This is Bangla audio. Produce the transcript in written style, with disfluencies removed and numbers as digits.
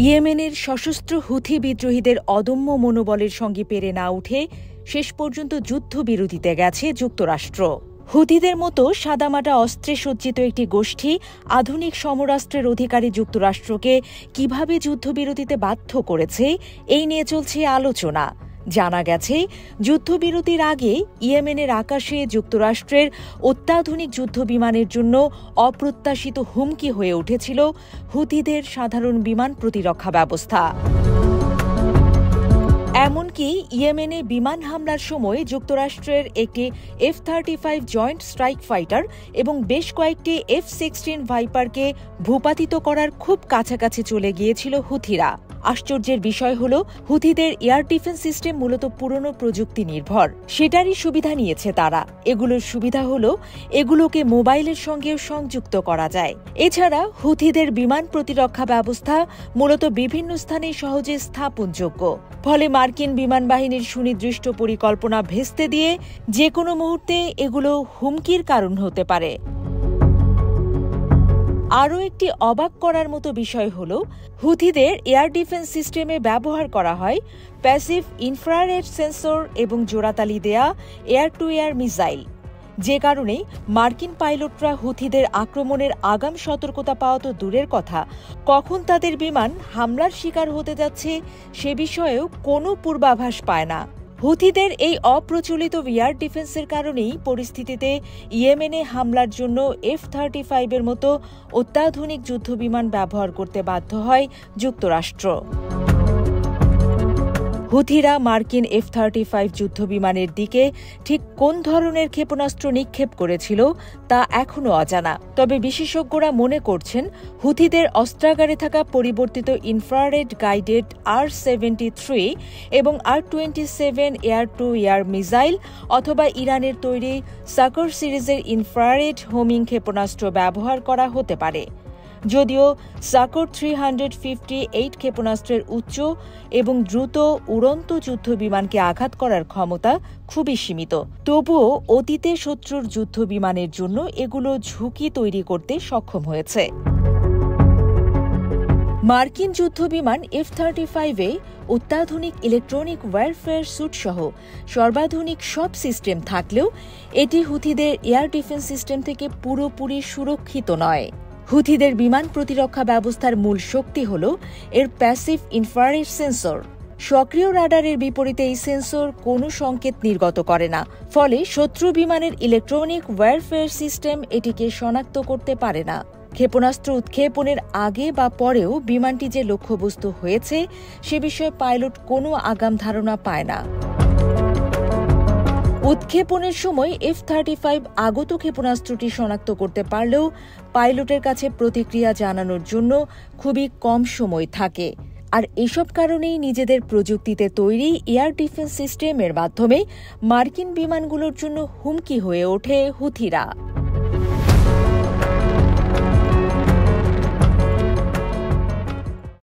ইয়েমেনের সশস্ত্র হুথি বিদ্রোহীদের অদম্য মনোবলের সঙ্গে পেরে না উঠে শেষ পর্যন্ত যুদ্ধবিরতিতে গেছে যুক্তরাষ্ট্র। হুথিদের মতো সাদামাটা অস্ত্রে সজ্জিত একটি গোষ্ঠী আধুনিক সমরাস্ত্রের অধিকারী যুক্তরাষ্ট্রকে কিভাবে যুদ্ধবিরতিতে বাধ্য করেছে, এই নিয়ে চলছে আলোচনা। জানা গেছে, যুদ্ধবিরতির আগে ইয়েমেনের আকাশে যুক্তরাষ্ট্রের অত্যাধুনিক যুদ্ধবিমানের জন্য অপ্রত্যাশিত হুমকি হয়ে উঠেছিল হুথিদের সাধারণ বিমান প্রতিরক্ষা ব্যবস্থা। এমনকি ইয়েমেনে বিমান হামলার সময় যুক্তরাষ্ট্রের একটি F-35 জয়েন্ট স্ট্রাইক ফাইটার এবং বেশ কয়েকটি F-16 ভাইপারকে ভূপাতিত করার খুব কাছাকাছি চলে গিয়েছিল হুথিরা। আশ্চর্যের বিষয় হল, হুথিদের এয়ার ডিফেন্স সিস্টেম মূলত পুরনো প্রযুক্তি নির্ভর। সেটারই সুবিধা নিয়েছে তারা। এগুলোর সুবিধা হল এগুলোকে মোবাইলের সঙ্গেও সংযুক্ত করা যায়। এছাড়া হুথিদের বিমান প্রতিরক্ষা ব্যবস্থা মূলত বিভিন্ন স্থানে সহজে স্থাপনযোগ্য। ফলে মার্কিন বিমান বাহিনীর সুনির্দিষ্ট পরিকল্পনা ভেস্তে দিয়ে যে কোনো মুহূর্তে এগুলো হুমকির কারণ হতে পারে। আরও একটি অবাক করার মতো বিষয় হল, হুথিদের এয়ার ডিফেন্স সিস্টেমে ব্যবহার করা হয় প্যাসিভ ইনফ্রারেড সেন্সর এবং জোড়াতালি দেয়া এয়ার টু এয়ার মিসাইল, যে কারণে মার্কিন পাইলটরা হুথিদের আক্রমণের আগাম সতর্কতা পাওয়া তো দূরের কথা, কখন তাদের বিমান হামলার শিকার হতে যাচ্ছে সে বিষয়েও কোনো পূর্বাভাস পায় না। হুথিদের এই অপ্রচলিত এয়ার ডিফেন্সের কারণেই পরিস্থিতিতে ইয়েমেনে হামলার জন্য F-35 এর মতো অত্যাধুনিক যুদ্ধবিমান ব্যবহার করতে বাধ্য হয় যুক্তরাষ্ট্র। হুথিরা মার্কিন F-35 যুদ্ধবিমানের দিকে ঠিক কোন ধরনের ক্ষেপণাস্ত্র নিক্ষেপ করেছিল তা এখনও অজানা। তবে বিশেষজ্ঞরা মনে করছেন, হুথিদের অস্ত্রাগারে থাকা পরিবর্তিত ইনফ্রারেড গাইডেড R-73 এবং R-27 air two air missile অথবা ইরানের তৈরি সাকর সিরিজের ইনফ্রারেড হোমিং ক্ষেপণাস্ত্র ব্যবহার করা হতে পারে। যদিও সাকর 358 ক্ষেপণাস্ত্রের উচ্চ এবং দ্রুত উড়ন্ত যুদ্ধবিমানকে আঘাত করার ক্ষমতা খুবই সীমিত, তবুও অতীতে শত্রুর যুদ্ধবিমানের জন্য এগুলো ঝুঁকি তৈরি করতে সক্ষম হয়েছে। মার্কিন যুদ্ধবিমান F-35-এ অত্যাধুনিক ইলেকট্রনিক ওয়্যারফেয়ার স্যুট সহ সর্বাধুনিক সব সিস্টেম থাকলেও এটি হুথিদের এয়ার ডিফেন্স সিস্টেম থেকে পুরোপুরি সুরক্ষিত নয়। হুথিদের বিমান প্রতিরক্ষা ব্যবস্থার মূল শক্তি হল এর প্যাসিভ ইনফ্রারেড সেন্সর। সক্রিয় রাডারের বিপরীতে এই সেন্সর কোনো সংকেত নির্গত করে না, ফলে শত্রু বিমানের ইলেকট্রনিক ওয়্যারফেয়ার সিস্টেম এটিকে শনাক্ত করতে পারে না। ক্ষেপণাস্ত্র উৎক্ষেপণের আগে বা পরেও বিমানটি যে লক্ষ্যবস্তু হয়েছে সে বিষয়ে পাইলট কোনো আগাম ধারণা পায় না। উৎক্ষেপণের সময় F-35 আগত ক্ষেপণাস্ত্রটি শনাক্ত করতে পারলেও পাইলটের কাছে প্রতিক্রিয়া জানানোর জন্য খুবই কম সময় থাকে। আর এসব কারণেই নিজেদের প্রযুক্তিতে তৈরি এয়ার ডিফেন্স সিস্টেমের মাধ্যমে মার্কিন বিমানগুলোর জন্য হুমকি হয়ে ওঠে হুথিরা।